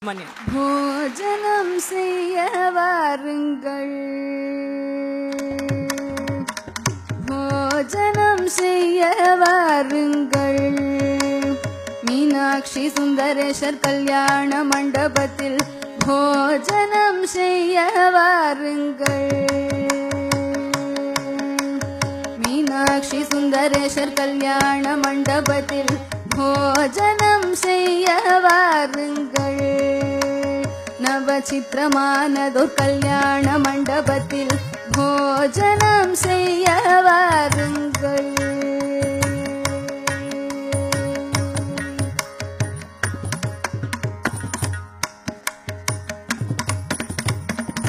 போஜனம் செய்ய வாருங்கள், போஜனம் செய்ய வாருங்கள். மீனாட்சி சுந்தரேஸ்வர் கல்யாண மண்டபத்தில் போஜனம் செய்ய வாருங்கள். மீனாட்சி சுந்தரேஸ்வர் கல்யாண மண்டபத்தில் போஜனம் செய்ய வாருங்கள். நவசித்திரமானதோர் கல்யாண மண்டபத்தில் போஜனம் செய்ய வாருங்கள்.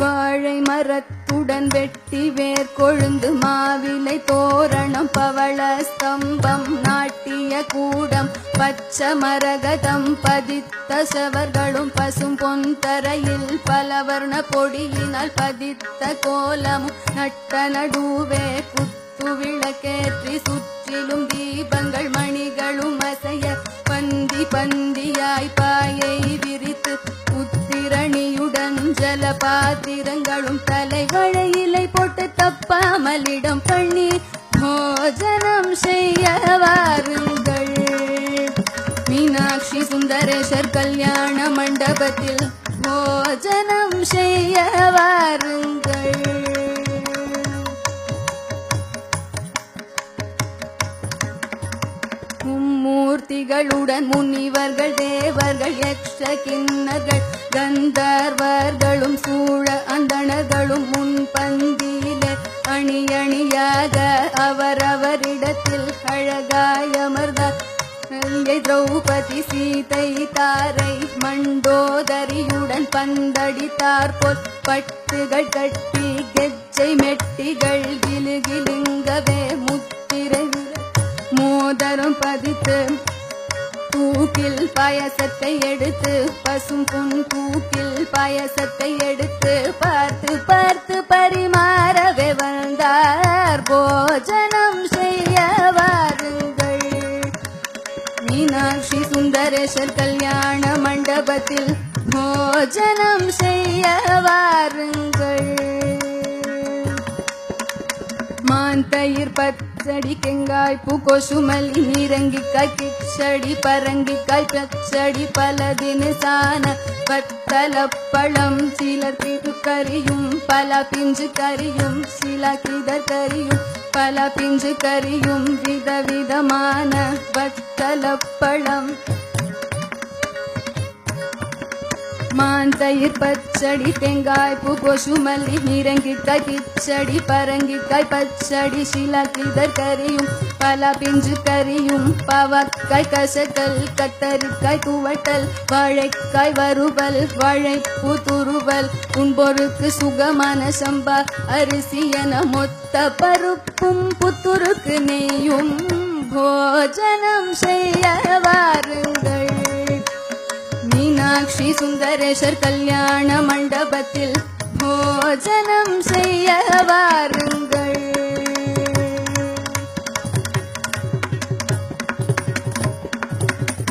வாழை மரத்துடன் வெட்டி வேர் கொழுந்து மாவிலை தோரணம் பவள ஸ்தம்பம் நாட்டிய கூடம் பச்ச மரகதம் பதித்த சவர்களும் பசும் பொன் தரையில் பலவர்ண பொடியினால் பதித்த கோலமும் நட்ட நடுவே குத்து விளக்கேற்றி சுற்றிலும் தீபங்கள் மணிகளும் அசைய பந்தி பந்தியாய் பாயை விரித்து உத்திரணியுடன் ஜல பாத்திரங்களும் தலைவழை இலை போட்டு தப்பாமலிடம் பண்ணி போஜனம் செய்ய வாருங்கள். மீனாட்சி சுந்தரேஸ்வர் கல்யாண மண்டபத்தில் போஜனம் செய்ய வாருங்கள். மும்மூர்த்திகளுடன் முனிவர்கள் தேவர்கள் யக்ஷ கிண்ணர்கள் கந்தர்வர்களும் சூழ அந்தணர்களும் முன்பந்தியிலே அணி அணியாக அவரவரிடத்தில் அழகாய் அமர்ந்தார். திரௌபதி சீதை தாரை மண்டோதரியுடன் பந்தடித்தார் போல் பட்டுகள் கட்டி கெஜ்ஜை மெட்டிகள் கிலுகிலுங்கவே முத்திரை மோதரம் பதித்து தூக்கில் பாயசத்தை எடுத்து பசும் பொன் தூக்கில் பாயசத்தை எடுத்து பார்த்து பார்த்து பரிமாறவே வந்தார். போஜனம் செய்ய வாருங்கள். மீனாட்சி சுந்தரேஸ்வர் கல்யாண மண்டபத்தில் போஜனம் செய்ய வாருங்கள். மாந்தயிர் பச்சடி கெங்காய் பூ கொசுமல்லி நீரங்கிக்காய் கிச்சடி பரங்கிக்காய் பச்சடி பலதினு சான பத்தலப்பழம் சிலர் கிது கறியும் பல பிஞ்சு கறியும் சில கிதர் கறியும் பல பிஞ்சு கறியும் விதவிதமான பத்தலப்பழம் மாந்தயிர் பச்சடி தேங்காய் பூ கொசுமல்லி நீரங்கிக்காய் கிச்சடி பரங்கிக்காய் பச்சடி சிலக்கிதர் கறியும் பல பிஞ்சு கறியும் பாவக்காய் கசக்கல் கத்தரிக்காய் துவட்டல் வாழைக்காய் வறுவல் வாழைப்பூ துருவல் உண்பொருக்கு சுகமான சம்பா அரிசி என மொத்த பருப்பும் புத்துருக்கு நெய்யும் போஜனம் செய்ய வாருங்கள். மீனாட்சி சுந்தரேஸ்வர் கல்யாண மண்டபத்தில் போஜனம் செய்ய வாருங்கள்.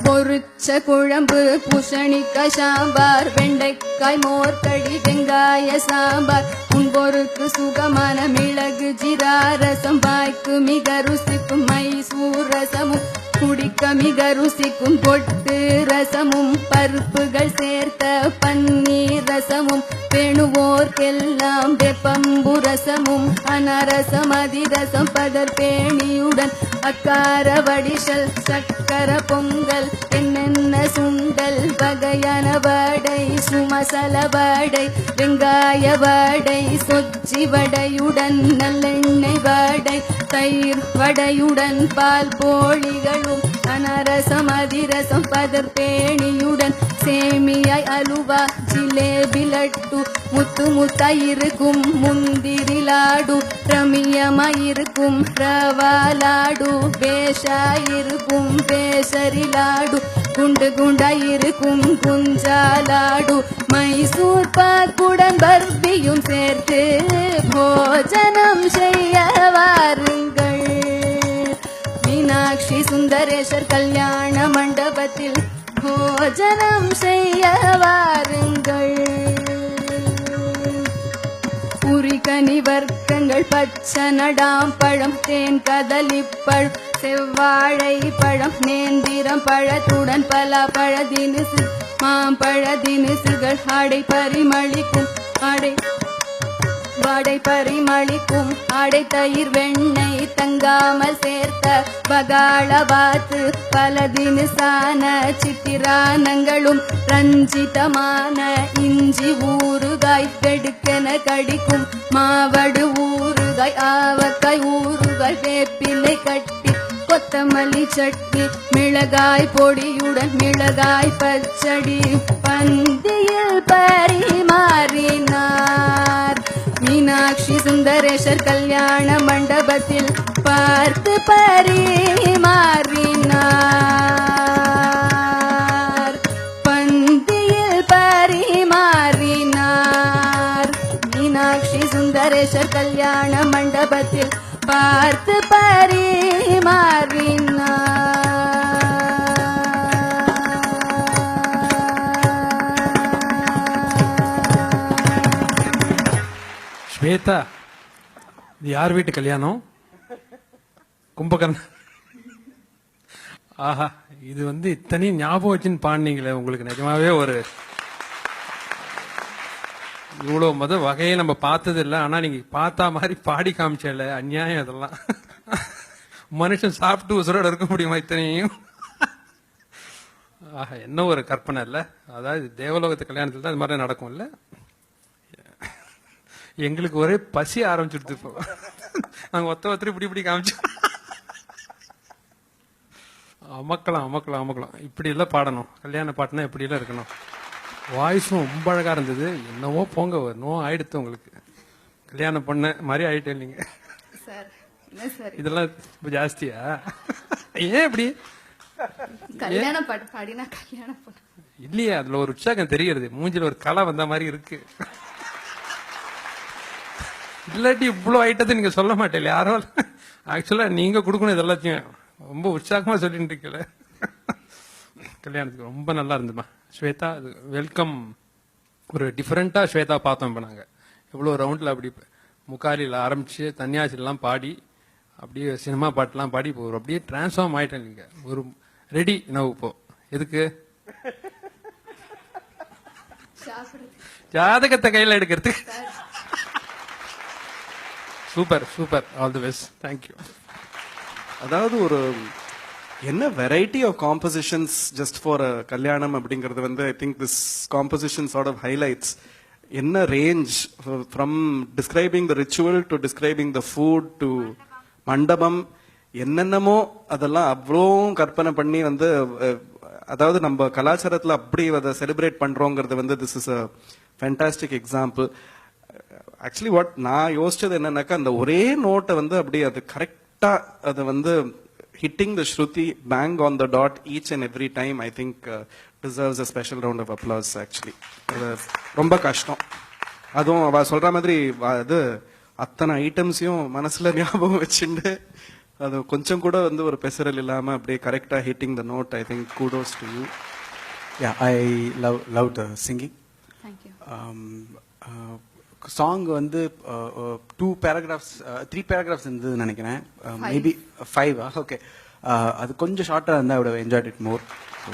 பொரிச்ச குழம்பு பூசணிக்காய் சாம்பார் வெண்டைக்காய் மோர்கடி வெங்காய சாம்பார் உண்பொருக்கு சுகமான மிளகு ஜீரா ரசம் வாய்க்கு மிக ருசிக்கும் மைசூர் ரசமும் குடிக்க மிக ருசிக்கும் பொட்டு ரசமும் பருப்புகள் சேர்த்த பன்னீர் ரசமும் பேணுவோர்க்கெல்லாம் வெப்பம்பு ரசமும் அனரசம் அதிரசம் பதர் பேணியுடன் அக்கார வடிசல் சக்கர பொங்கல் என்னென்ன சுண்டல் வகையான வடை சுமசல வடை வெங்காய வடை சொச்சி வடையுடன் நல்லெண்ணெய் வடை தயிர் வடையுடன் பால் போளிகளும் அனரசம் அதிரசம் பதர் பேணியுடன் சேமியாய் அலுவா ஜிலேபி லட்டு முத்து முத்தாயிருக்கும் முந்திரி லாடு ரமியமாயிருக்கும் ரவா லாடு பேஷாயிருக்கும் பேசரி லாடு குண்டு குண்டாயிருக்கும் குஞ்சாலாடு மைசூர் பாக்குடன் பர்பியும் சேர்த்து போஜனம் செய்ய வாருங்கள். மீனாட்சி சுந்தரேஸ்வர் கல்யாண மண்டபத்தில் भोजनं सेयवा கனி வர்க்கங்கள் பச்சை நடாம் பழம் தேன் கதலிப்பழம் செவ்வாழை பழம் நேந்திரம் பழத்துடன் பல பழ தினுசு மாம்பழ தினுசுகள் ஆடை பரிமளிக்கும் வாடை பரிமளிக்கும் ஆடை தயிர் வெண்ணெய் தங்காமல் சேர்த்த பகாள வாத்து பல தினுசான சித்திரானங்களும் ரஞ்சிதமான இஞ்சி ஊறுகாய் வெடுக்கென கடிக்கும் மாவடு ஊறுகாய் ஆவக்காய் ஊறுகாய் வேப்பிலை கட்டி கொத்தமல்லி சட்னி மிளகாய் பொடியுடன் மிளகாய் பச்சடி பந்தியில் பரிமாறினார். மீனாட்சி சுந்தரேஷர் கல்யாண மண்டபத்தில் பார்த்து பரிமாறினார். பந்தியில் பரிமாறினார். மீனாட்சி சுந்தரேஷர் கல்யாண மண்டபத்தில் பார்த்து பரிமாறினார். ஸ்வேதா, இது யார் வீட்டு கல்யாணம்? கும்பகர்ணன். ஆஹா, இது இத்தனையும் ஞாபகம் வச்சுன்னு பாடினீங்களே, உங்களுக்கு நிஜமாவே ஒரு இவ்வளவு வகையை நம்ம பார்த்தது இல்லை. ஆனா நீங்க பார்த்தா மாதிரி பாடி காமிச்சல, அநியாயம் அதெல்லாம். மனுஷன் சாப்பிட்டு உசுரோட இருக்க முடியுமா இத்தனையும்? ஆஹா, என்ன ஒரு கற்பனை இல்ல. அதாவது தேவலோகத்து கல்யாணத்துல தான் இது மாதிரி நடக்கும் இல்ல. எங்களுக்கு ஒரே பசி ஆரம்பிச்சுடுது இப்போ. நாங்க ஒருத்தர் இப்படி காமிச்சோம். அமக்கலாம் இப்படி எல்லாம் பாடணும். கல்யாண பாட்டுனா இப்படி எல்லாம் இருக்கணும். வாய்ஸும் ரொம்ப அழகா இருந்தது. என்னவோ போங்க, நோ ஆயிடுத்து உங்களுக்கு. கல்யாணம் பண்ண மாதிரி ஆயிட்டே இல்லைங்க. இதெல்லாம் இப்ப ஜாஸ்தியா? ஏன் இப்படி கல்யாண பாட்டு பாடினா கல்யாணம் இல்லையா? அதுல ஒரு உற்சாகம் தெரிகிறது, மூஞ்சில ஒரு கலை வந்த மாதிரி இருக்கு. இல்லாட்டி இவ்வளவு ஐட்டத்தை நீங்க சொல்ல மாட்டேன் யாரோ. ஆக்சுவலா நீங்க கொடுக்கணும் இதெல்லாத்தையும். ரொம்ப உற்சாகமா சொல்லிட்டு இருக்கல. கல்யாணத்துக்கு ரொம்ப நல்லா இருந்துமா ஸ்வேதா. வெல்கம். ஒரு டிஃபரெண்டா ஸ்வேதா பார்த்தோம். இப்ப நாங்க இவ்வளவு ரவுண்ட்ல அப்படி முக்காலியில் ஆரம்பிச்சு தன்னியாசிலாம் பாடி அப்படியே சினிமா பாட்டுலாம் பாடி இப்போ அப்படியே டிரான்ஸ்ஃபார்ம் ஆயிட்டேன். நீங்க ஒரு ரெடி நான் இப்போ எதுக்கு ஜாதகத்தை கையில எடுக்கிறதுக்கு. Super super, all the best, thank you. அதாவது ஒரு என்ன variety of compositions just for கல்யாணம் அப்படிங்கிறது I think this composition sort of highlights என்ன range from describing the ritual to describing the food to mandapam என்னென்னமோ அதெல்லாம் அவ்வளோ கற்பனை பண்ணி அதாவது நம்ம கலாச்சாரத்தில் அப்படி அதை செலிப்ரேட் பண்றோங்கிறது this is a fantastic example. Actually what நான் யோசிச்சது என்னன்னாக்கா, அந்த ஒரே நோட்டை அப்படியே அது கரெக்டா அதை hitting the shruti bang on the dot each and every time, I think deserves a special round of applause actually. ரொம்ப கஷ்டம். அதுவும் அவ சொல்ற மாதிரி அது அத்தனை ஐட்டம்ஸையும் மனசுல ஞாபகம் வச்சுட்டு அது கொஞ்சம் கூட ஒரு பெசரல் இல்லாம அப்படியே கரெக்டா hitting the note. I think kudos to you. Yeah, I loved the singing. Thank you. Song 3 paragraphs இருந்தது நினைக்கிறேன். மேபி 5. ஓகே, அது கொஞ்சம் ஷார்ட்டா இருந்தா I would have enjoyed it more. So,